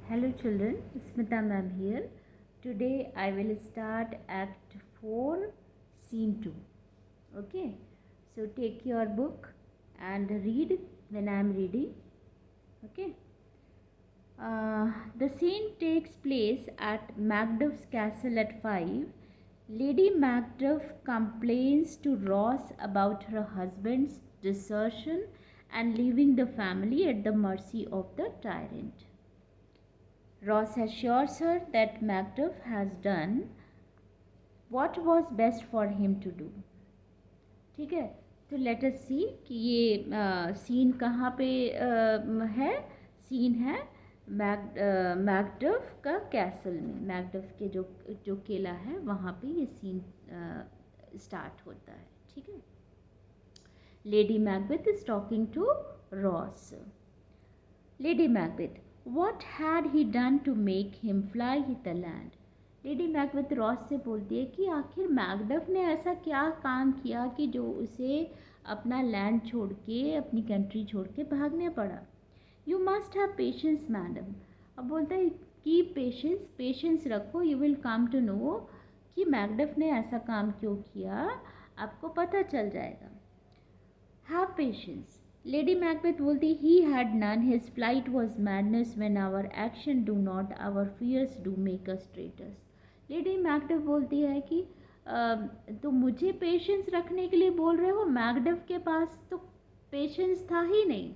Hello children, Smita ma'am here. Today I will start Act 4, Scene 2. Okay, so take your book and read when I am reading. Okay. The scene takes place at Macduff's castle at 5. Lady Macduff complains to Ross about her husband's desertion and leaving the family at the mercy of the tyrant. Ross assures her that Macduff has done what was best for him to do. ठीक है, तो let us सी कि ये scene कहाँ पे है. Scene है Macduff का कैसल में. मैकडफ के जो किला है वहाँ पे ये सीन स्टार्ट होता है. ठीक है. Lady Macbeth is talking to Ross. Lady Macbeth, what had he done to make him fly the land? Lady Macbeth Ross से बोलती है कि आखिर मैकडफ ने ऐसा क्या काम किया कि जो उसे अपना लैंड छोड़ के, अपनी कंट्री छोड़ के भागने पड़ा. You must have patience madam. अब बोलता है कि पेशेंस रखो, you will come to know कि मैकडफ ने ऐसा काम क्यों किया, आपको पता चल जाएगा. Have patience. Lady Macbeth बोलती he had none, his flight was madness, when our action do not, our fears do make us traitors. Lady Macbeth बोलती है कि तो मुझे पेशेंस रखने के लिए बोल रहे हो, मैकडफ के पास तो पेशेंस था ही नहीं,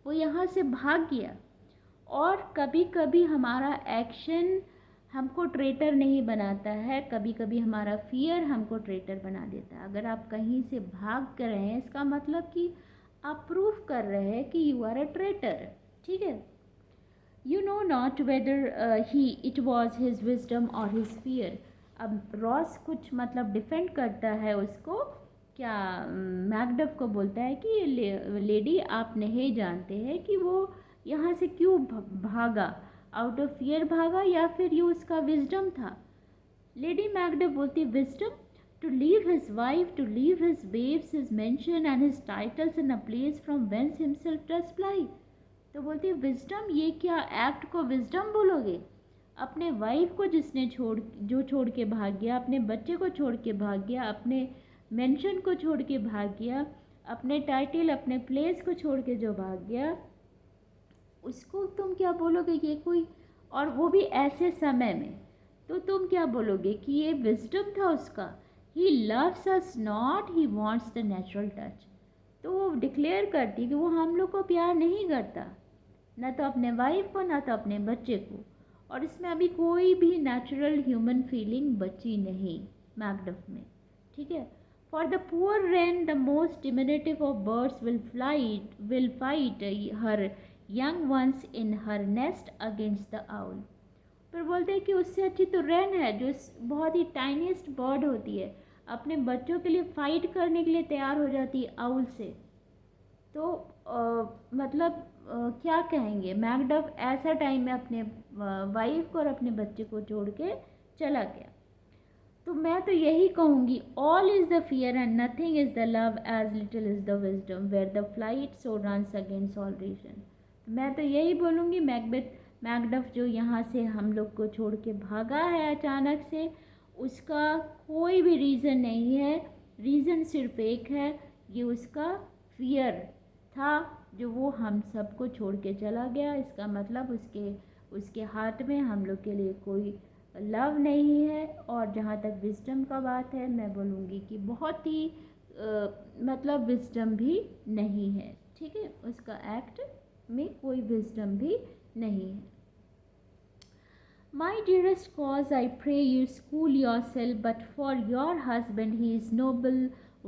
वो यहाँ से भाग गया. और कभी कभी हमारा एक्शन हमको ट्रेटर नहीं बनाता है, कभी कभी हमारा फियर हमको ट्रेटर बना देता है. अगर आप कहीं से भाग कर रहे हैं, इसका मतलब कि आप प्रूफ कर रहे हैं कि यू आर अ ट्रेटर. ठीक है. You know not whether it was his wisdom और हिज फियर. अब रॉस कुछ मतलब डिफेंड करता है उसको, क्या मैकडफ को बोलता है कि लेडी आप नहीं जानते हैं कि वो यहाँ से क्यों भागा, आउट ऑफ फियर भागा या फिर ये उसका विजडम था. लेडी मैकडफ बोलती wisdom. To leave his wife, to leave his babes, his mansion and his titles in a place from whence himself does fly. तो बोलती है विजडम, ये क्या एक्ट को विजडम बोलोगे? अपने वाइफ को जिसने छोड़ के भाग गया, अपने बच्चे को छोड़ के भाग गया, अपने मेंशन को छोड़ के भाग गया, अपने टाइटल अपने प्लेस को छोड़ के जो भाग गया, उसको तुम क्या बोलोगे? ये कोई, और वो भी ऐसे समय में, तो तुम क्या बोलोगे कि ये विजडम था उसका? He loves us not, he wants the natural touch. तो वो डिक्लेयर करती कि वो हम लोग को प्यार नहीं करता, ना तो अपने वाइफ को, ना तो अपने बच्चे को. और इसमें अभी कोई भी नेचुरल ह्यूमन फीलिंग बची नहीं मैकडफ में. ठीक है. For the poor wren the most diminutive of birds will fight her young ones in her nest against the owl. फिर बोलते हैं कि उससे अच्छी तो रेन है, जो बहुत ही टाइनीस्ट बर्ड होती है, अपने बच्चों के लिए फाइट करने के लिए तैयार हो जाती है आउल से. तो मतलब क्या कहेंगे, मैकडफ ऐसा टाइम में अपने वाइफ को और अपने बच्चे को छोड़ के चला गया. तो मैं तो यही कहूँगी, all is the fear and nothing is the love, as little is the wisdom, where the flight so runs against all reason. मैं तो यही बोलूँगी, मैकडफ जो यहाँ से हम लोग को छोड़ के भागा है अचानक से, उसका कोई भी रीज़न नहीं है. रीज़न सिर्फ एक है, ये उसका फियर था जो वो हम सबको छोड़ के चला गया. इसका मतलब उसके हार्ट में हम लोग के लिए कोई लव नहीं है. और जहाँ तक विजडम का बात है, मैं बोलूँगी कि बहुत ही मतलब विजडम भी नहीं है. ठीक है. उसका एक्ट में कोई विजडम भी नहीं है. My dearest cause, I pray you school yourself, but for your husband he is noble,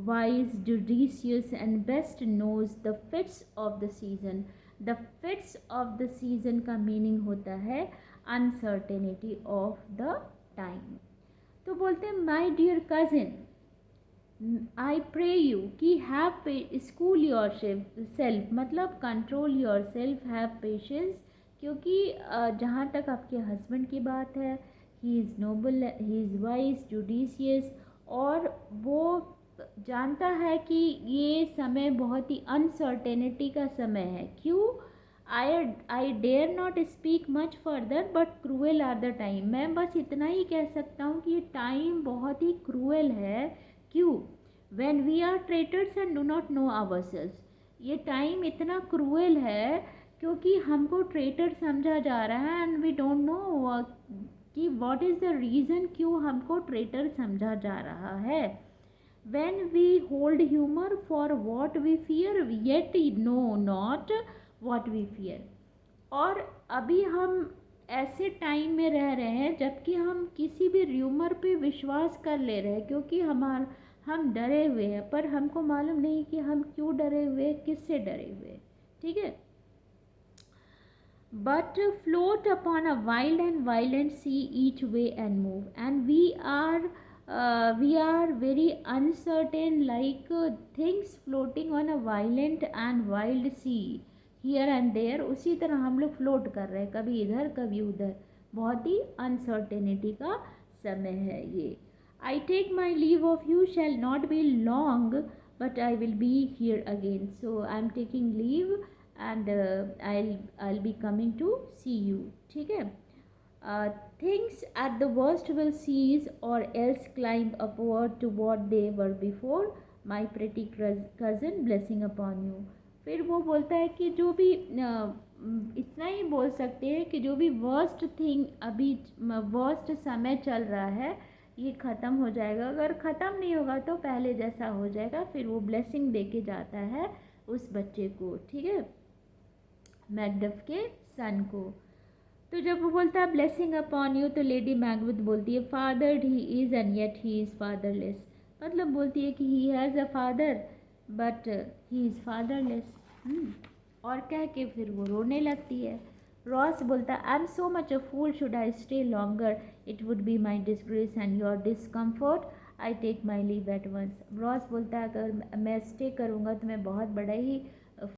wise, judicious, and best knows the fits of the season. The fits of the season का meaning होता है uncertainty of the time. तो बोलते हैं my dear cousin, I pray you कि have school yourself मतलब control yourself, have patience. क्योंकि जहाँ तक आपके हस्बैंड की बात है, he is noble, he is wise, judicious, और वो जानता है कि ये समय बहुत ही अनसर्टेनिटी का समय है. क्यों? I dare not speak much further but cruel are the time. मैं बस इतना ही कह सकता हूँ कि ये टाइम बहुत ही क्रूएल है। क्यों? When we are traitors and do not know ourselves. ये टाइम इतना क्रूएल है क्योंकि हमको ट्रेटर समझा जा रहा है एंड वी डोंट नो कि व्हाट इज़ द रीज़न क्यों हमको ट्रेटर समझा जा रहा है। When we hold humor for what we fear, yet know not what we fear। और अभी हम ऐसे टाइम में रह रहे हैं जबकि हम किसी भी र्यूमर पे विश्वास कर ले रहे हैं क्योंकि हम डरे हुए हैं, पर हमको मालूम नहीं कि हम क्यों डरे हुए, किससे डरे हुए। ठीक है। But float upon a wild and violent sea each way and move, and we are very uncertain like things floating on a violent and wild sea here and there। उसी तरह हम लोग फ्लोट कर रहे हैं, कभी इधर कभी उधर, बहुत ही अनसर्टेनिटी का समय है ये। I take my leave of you shall not be long but I will be here again। So I am taking leave and I'll be coming to see you। ठीक है। Things at the worst will cease or else climb upward to what they were before। My pretty cousin blessing upon you। फिर वो बोलता है कि जो भी इतना ही बोल सकते हैं कि जो भी वर्स्ट थिंग अभी वर्स्ट समय चल रहा है ये ख़त्म हो जाएगा। अगर ख़त्म नहीं होगा तो पहले जैसा हो जाएगा। फिर वो ब्लेसिंग दे के जाता है उस बच्चे को। ठीक है, मैकडफ के सन को। तो जब वो बोलता है ब्लेसिंग अपॉन यू तो लेडी मैकबेथ बोलती है फादर्ड he is and yet he is fatherless. मतलब बोलती है कि he has a father but he is fatherless. और कह के फिर वो रोने लगती है। रॉस बोलता है I am so much a fool should I stay longer it would be my disgrace and your discomfort I take my leave at once. Ross बोलता है अगर मैं स्टे करूँगा तो मैं बहुत बड़ा ही